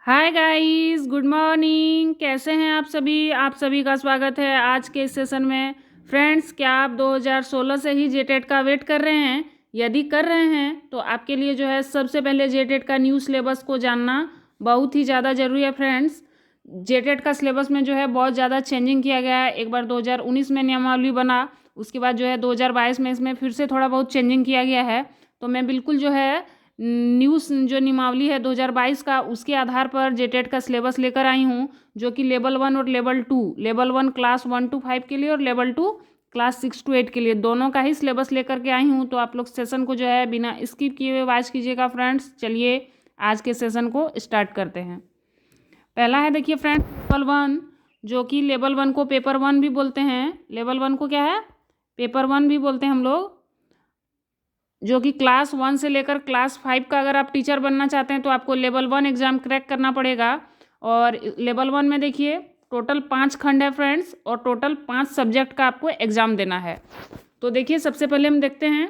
Hi guys, good morning. कैसे हैं आप सभी का स्वागत है आज के इस सेशन में। फ्रेंड्स, क्या आप 2016 से ही जेटेट का वेट कर रहे हैं? यदि कर रहे हैं तो आपके लिए जो है सबसे पहले जेटेट का न्यू सिलेबस को जानना बहुत ही ज़्यादा ज़रूरी है। फ्रेंड्स, जेटेट का सिलेबस में जो है बहुत ज़्यादा चेंजिंग किया गया है। एक बार 2019 में नियमावली बना, उसके बाद जो है 2022 में इसमें फिर से थोड़ा बहुत चेंजिंग किया गया है। तो मैं बिल्कुल जो है न्यूज़ जो नियमावली है 2022 का, उसके आधार पर जेटेट का सिलेबस लेकर आई हूँ, जो कि लेवल 1 और लेवल 1 क्लास 1 to 5 के लिए और लेवल 2 क्लास 6 to 8 के लिए, दोनों का ही सिलेबस लेकर के आई हूँ। तो आप लोग सेशन को जो है बिना स्किप किए हुए वॉच कीजिएगा। फ्रेंड्स, चलिए आज के सेशन को स्टार्ट करते हैं। पहला है, देखिए फ्रेंड्स, लेवल 1, जो कि लेवल 1 को पेपर 1 भी बोलते हैं। लेवल 1 को क्या है? पेपर 1 भी बोलते हैं हम लोग, जो कि क्लास 1 से लेकर क्लास 5 का अगर आप टीचर बनना चाहते हैं तो आपको लेवल 1 एग्ज़ाम क्रैक करना पड़ेगा। और लेवल 1 में देखिए टोटल 5 खंड है फ्रेंड्स, और टोटल 5 सब्जेक्ट का आपको एग्ज़ाम देना है। तो देखिए सबसे पहले हम देखते हैं,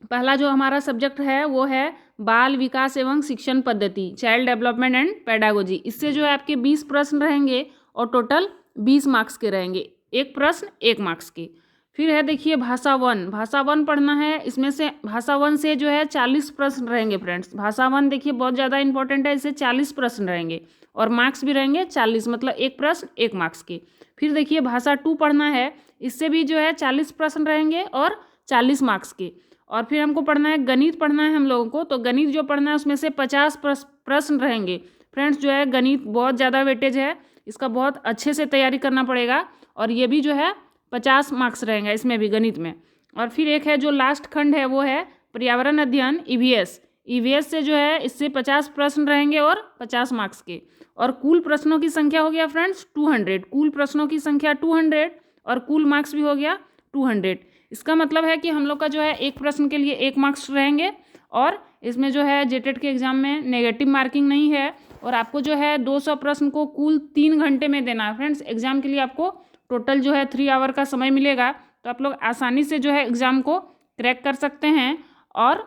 पहला जो हमारा सब्जेक्ट है वो है बाल विकास एवं शिक्षण पद्धति, चाइल्ड डेवलपमेंट एंड पेडागोजी। इससे जो है आपके 20 प्रश्न रहेंगे और टोटल 20 मार्क्स के रहेंगे, एक प्रश्न 1 मार्क्स के। फिर है देखिए भाषा 1, भाषा 1 पढ़ना है। इसमें से भाषा 1 से जो है 40 प्रश्न रहेंगे फ्रेंड्स। भाषा 1 देखिए बहुत ज़्यादा इंपॉर्टेंट है, इससे 40 प्रश्न रहेंगे और मार्क्स भी रहेंगे 40, मतलब एक प्रश्न 1 मार्क्स के। फिर देखिए भाषा 2 पढ़ना है, इससे भी जो है 40 प्रश्न रहेंगे और 40 मार्क्स के। और फिर हमको पढ़ना है गणित, पढ़ना है हम लोगों को। तो गणित जो पढ़ना है उसमें से 50 प्रश्न रहेंगे फ्रेंड्स। जो है गणित बहुत ज़्यादा वेटेज है, इसका बहुत अच्छे से तैयारी करना पड़ेगा, और ये भी जो है 50 मार्क्स रहेंगे इसमें भी, गणित में। और फिर एक है जो लास्ट खंड है वो है पर्यावरण अध्ययन, ईवीएस। ईवीएस से जो है इससे 50 प्रश्न रहेंगे और 50 मार्क्स के। और कुल प्रश्नों की संख्या हो गया फ्रेंड्स 200, कुल प्रश्नों की संख्या 200, और कुल मार्क्स भी हो गया 200। इसका मतलब है कि हम लोग का जो है एक प्रश्न के लिए 1 मार्क्स रहेंगे, और इसमें जो है जेटेट के एग्जाम में नेगेटिव मार्किंग नहीं है। और आपको जो है 200 प्रश्न को कुल 3 घंटे में देना है फ्रेंड्स। एग्जाम के लिए आपको टोटल जो है 3 आवर का समय मिलेगा, तो आप लोग आसानी से जो है एग्ज़ाम को क्रैक कर सकते हैं। और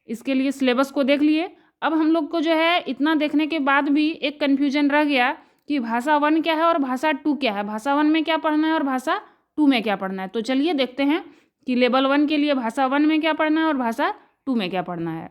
इसके लिए सिलेबस को देख लिए। अब हम लोग को जो है इतना देखने के बाद भी एक कन्फ्यूजन रह गया कि भाषा 1 क्या है और भाषा 2 क्या है, भाषा 1 में क्या पढ़ना है और भाषा 2 में क्या पढ़ना है। तो चलिए देखते हैं कि लेवल 1 के लिए भाषा 1 में क्या पढ़ना है और भाषा 2 में क्या पढ़ना है।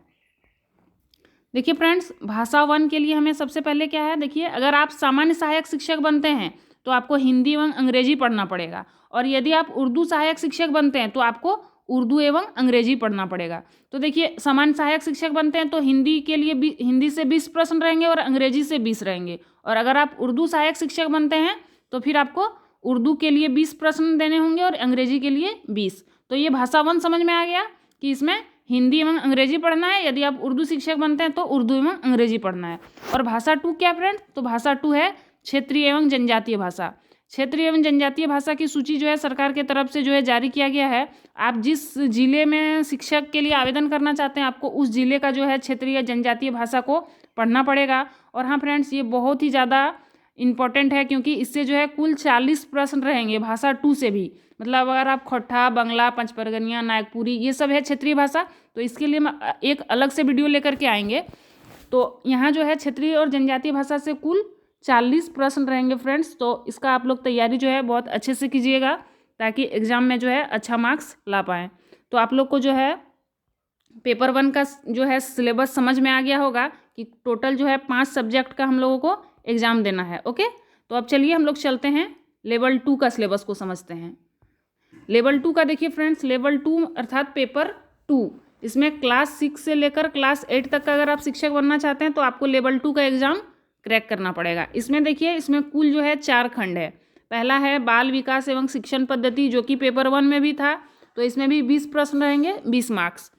देखिए फ्रेंड्स, भाषा 1 के लिए हमें सबसे पहले क्या है, देखिए अगर आप सामान्य सहायक शिक्षक बनते हैं तो आपको हिंदी एवं अंग्रेजी पढ़ना पड़ेगा। और यदि आप उर्दू सहायक शिक्षक बनते हैं तो आपको उर्दू एवं अंग्रेजी पढ़ना पड़ेगा। तो देखिए सामान्य सहायक शिक्षक बनते हैं तो हिंदी के लिए हिंदी से 20 प्रश्न रहेंगे और अंग्रेजी से 20 रहेंगे। और अगर आप उर्दू सहायक शिक्षक बनते हैं तो फिर आपको उर्दू के लिए 20 प्रश्न देने होंगे और अंग्रेजी के लिए 20। तो ये भाषा 1 समझ में आ गया कि इसमें हिंदी एवं अंग्रेजी पढ़ना है। यदि आप उर्दू शिक्षक बनते हैं तो उर्दू एवं अंग्रेजी पढ़ना है। और भाषा 2 क्या फ्रेंड्स? तो भाषा 2 है क्षेत्रीय एवं जनजातीय भाषा। क्षेत्रीय एवं जनजातीय भाषा की सूची जो है सरकार की तरफ से जो है जारी किया गया है। आप जिस जिले में शिक्षक के लिए आवेदन करना चाहते हैं आपको उस जिले का जो है क्षेत्रीय जनजातीय भाषा को पढ़ना पड़ेगा। और हाँ फ्रेंड्स, ये बहुत ही ज़्यादा इम्पॉर्टेंट है, क्योंकि इससे जो है कुल 40 प्रश्न रहेंगे भाषा 2 से भी। मतलब अगर आप खोट्ठा, बंगला, पंचपरगनिया, नागपुरी, ये सब है क्षेत्रीय भाषा, तो इसके लिए हम एक अलग से वीडियो लेकर के आएंगे। तो यहाँ जो है क्षेत्रीय और जनजातीय भाषा से कुल 40 प्रश्न रहेंगे फ्रेंड्स। तो इसका आप लोग तैयारी जो है बहुत अच्छे से कीजिएगा, ताकि एग्ज़ाम में जो है अच्छा मार्क्स ला पाएँ। तो आप लोग को जो है पेपर 1 का जो है सिलेबस समझ में आ गया होगा कि टोटल जो है 5 सब्जेक्ट का हम लोगों को एग्ज़ाम देना है। ओके, तो अब चलिए हम लोग चलते हैं लेवल 2 का सिलेबस को समझते हैं। लेवल 2 का देखिए फ्रेंड्स, लेवल 2 अर्थात पेपर 2, इसमें क्लास 6 से लेकर क्लास 8 तक का अगर आप शिक्षक बनना चाहते हैं तो आपको लेवल 2 का एग्ज़ाम क्रैक करना पड़ेगा। इसमें देखिए इसमें कुल जो है 4 खंड है। पहला है बाल विकास एवं शिक्षण पद्धति, जो कि पेपर 1 में भी था, तो इसमें भी 20 प्रश्न रहेंगे, 20 मार्क्स।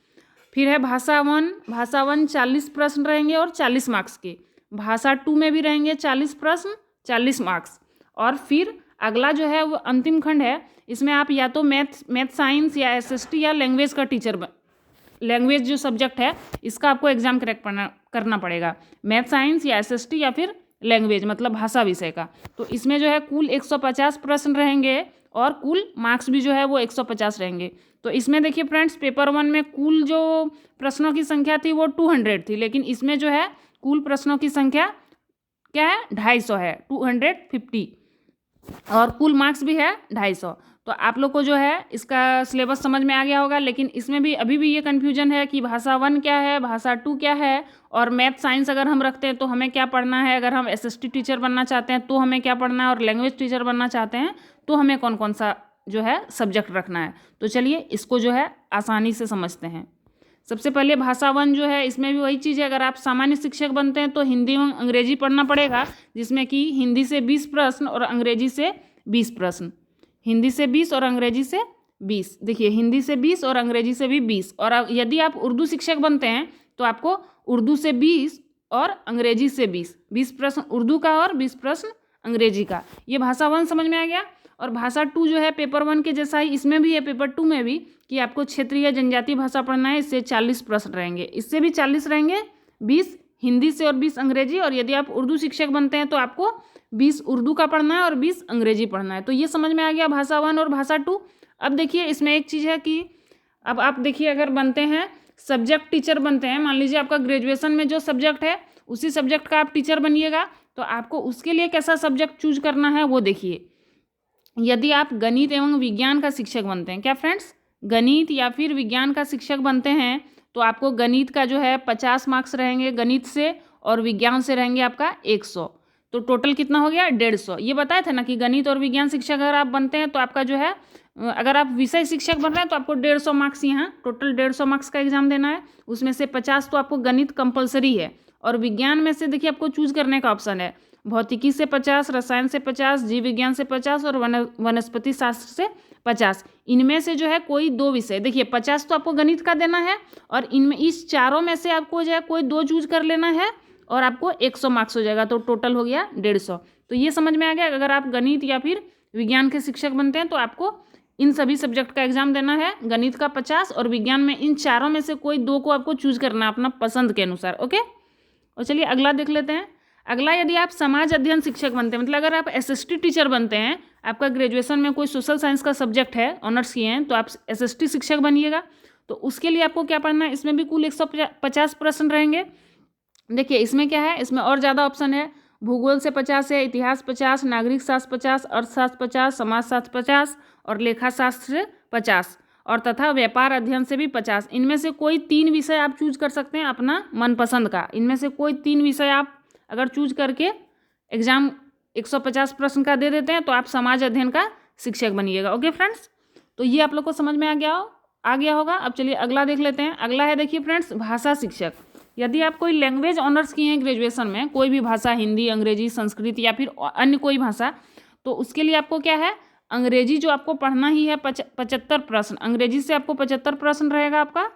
फिर है भाषा 1, भाषा 1 40 प्रश्न रहेंगे और 40 मार्क्स के। भाषा 2 में भी रहेंगे 40 प्रश्न, 40 मार्क्स। और फिर अगला जो है वो अंतिम खंड है, इसमें आप या तो मैथ साइंस या एसएसटी या लैंग्वेज का टीचर लैंग्वेज जो सब्जेक्ट है इसका आपको एग्जाम क्रैक करना पड़ेगा। मैथ साइंस या एसएसटी या फिर लैंग्वेज मतलब भाषा विषय का। तो इसमें जो है कुल 150 प्रश्न रहेंगे और कुल मार्क्स भी जो है वो 150 रहेंगे। तो इसमें देखिए फ्रेंड्स, पेपर 1 में कुल जो प्रश्नों की संख्या थी वो 200 थी, लेकिन इसमें जो है कुल प्रश्नों की संख्या क्या है 250 है, 250, और कुल मार्क्स भी है 250। तो आप लोग को जो है इसका सिलेबस समझ में आ गया होगा। लेकिन इसमें भी अभी भी ये कन्फ्यूजन है कि भाषा 1 क्या है, भाषा 2 क्या है, और मैथ साइंस अगर हम रखते हैं तो हमें क्या पढ़ना है, अगर हम SST टीचर बनना चाहते हैं तो हमें क्या पढ़ना है, और लैंग्वेज टीचर बनना चाहते हैं तो हमें कौन कौन सा जो है सब्जेक्ट रखना है। तो चलिए इसको जो है आसानी से समझते हैं। सबसे पहले भाषा 1 जो है, इसमें भी वही चीज़ है। अगर आप सामान्य शिक्षक बनते हैं तो हिंदी एवं अंग्रेजी पढ़ना पड़ेगा, जिसमें कि हिंदी से 20 प्रश्न और अंग्रेजी से 20 प्रश्न। हिंदी से 20 और अंग्रेजी से 20। देखिए, हिंदी से 20 और अंग्रेजी से भी 20। और यदि आप उर्दू शिक्षक बनते हैं तो आपको उर्दू से 20 और अंग्रेजी से 20 प्रश्न उर्दू का और 20 प्रश्न अंग्रेजी का। ये भाषा 1 समझ में आ गया। और भाषा 2 जो है पेपर 1 के जैसा ही इसमें भी है, पेपर 2 में भी, कि आपको क्षेत्रीय जनजातीय भाषा पढ़ना है। इससे 40 प्रश्न रहेंगे, इससे भी 40 रहेंगे, 20 हिंदी से और 20 अंग्रेजी। और यदि आप उर्दू शिक्षक बनते हैं तो आपको 20 उर्दू का पढ़ना है और 20 अंग्रेजी पढ़ना है। तो ये समझ में आ गया भाषा 1 और भाषा 2। अब देखिए इसमें एक चीज़ है कि अब आप देखिए, अगर बनते हैं सब्जेक्ट टीचर बनते हैं, मान लीजिए आपका ग्रेजुएशन में जो सब्जेक्ट है उसी सब्जेक्ट का आप टीचर बनिएगा, तो आपको उसके लिए कैसा सब्जेक्ट चूज करना है वो देखिए। यदि आप गणित एवं विज्ञान का शिक्षक बनते हैं, क्या फ्रेंड्स, गणित या फिर विज्ञान का शिक्षक बनते हैं, तो आपको गणित का जो है 50 मार्क्स रहेंगे गणित से, और विज्ञान से रहेंगे आपका 100। तो टोटल कितना हो गया 150। ये बताया था ना कि गणित और विज्ञान शिक्षक अगर आप बनते हैं तो आपका जो है, अगर आप विषय शिक्षक बन रहे हैं तो आपको 150 मार्क्स, यहाँ टोटल 150 मार्क्स का एग्जाम देना है। उसमें से 50 तो आपको गणित कंपलसरी है, और विज्ञान में से देखिए आपको चूज करने का ऑप्शन है, भौतिकी से 50, रसायन से 50, जीव विज्ञान से 50 और वनस्पति शास्त्र से 50। इनमें से जो है कोई 2 विषय, देखिए 50 तो आपको गणित का देना है, और इनमें इस चारों में से आपको जो है कोई 2 चूज कर लेना है, और आपको 100 मार्क्स हो जाएगा। तो टोटल हो गया 150। तो ये समझ में आ गया, अगर आप गणित या फिर विज्ञान के शिक्षक बनते हैं तो आपको इन सभी सब्जेक्ट का एग्जाम देना है, गणित का 50 और विज्ञान में इन चारों में से कोई 2 को आपको चूज करना है अपना पसंद के अनुसार। ओके, और चलिए अगला देख लेते हैं। अगला, यदि आप समाज अध्ययन शिक्षक बनते हैं, मतलब अगर आप SST टीचर बनते हैं, आपका ग्रेजुएशन में कोई सोशल साइंस का सब्जेक्ट है, ऑनर्स किए हैं, तो आप SST शिक्षक बनिएगा। तो उसके लिए आपको क्या पढ़ना है, इसमें भी कुल 150 प्रश्न रहेंगे। देखिए इसमें क्या है, इसमें और ज़्यादा ऑप्शन है। भूगोल से 50 है, इतिहास 50, नागरिक शास्त्र 50, अर्थशास्त्र 50, समाजशास्त्र 50 और लेखा शास्त्र से 50, और तथा व्यापार अध्ययन से भी 50। इनमें से कोई 3 विषय आप चूज कर सकते हैं अपना मनपसंद का। इनमें से कोई 3 विषय आप अगर चूज करके एग्जाम 150 प्रश्न का दे देते हैं तो आप समाज अध्ययन का शिक्षक बनिएगा। ओके फ्रेंड्स, तो ये आप लोग को समझ में आ गया होगा। अब चलिए अगला देख लेते हैं। अगला है, देखिए फ्रेंड्स, भाषा शिक्षक। यदि आप कोई लैंग्वेज ऑनर्स किए हैं ग्रेजुएशन में, कोई भी भाषा, हिंदी, अंग्रेजी, संस्कृत या फिर अन्य कोई भाषा, तो उसके लिए आपको क्या है, अंग्रेजी जो आपको पढ़ना ही है 75 प्रश्न, अंग्रेजी से आपको 75 प्रश्न रहेगा आपका।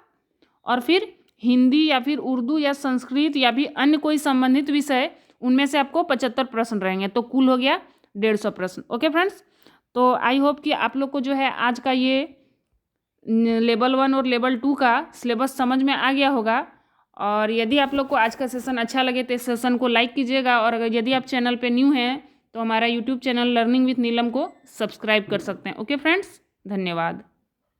और फिर हिंदी या फिर उर्दू या संस्कृत या फिर अन्य कोई संबंधित विषय, उनमें से आपको 75 प्रश्न रहेंगे। तो कुल हो गया 150 प्रश्न। ओके फ्रेंड्स, तो आई होप कि आप लोग को जो है आज का ये लेवल 1 और लेवल 2 का सिलेबस समझ में आ गया होगा। और यदि आप लोग को आज का सेशन अच्छा लगे तो इस सेशन को लाइक कीजिएगा, और अगर यदि आप चैनल पे न्यू हैं तो हमारा यूट्यूब चैनल लर्निंग विथ नीलम को सब्सक्राइब कर सकते हैं। ओके फ्रेंड्स, धन्यवाद।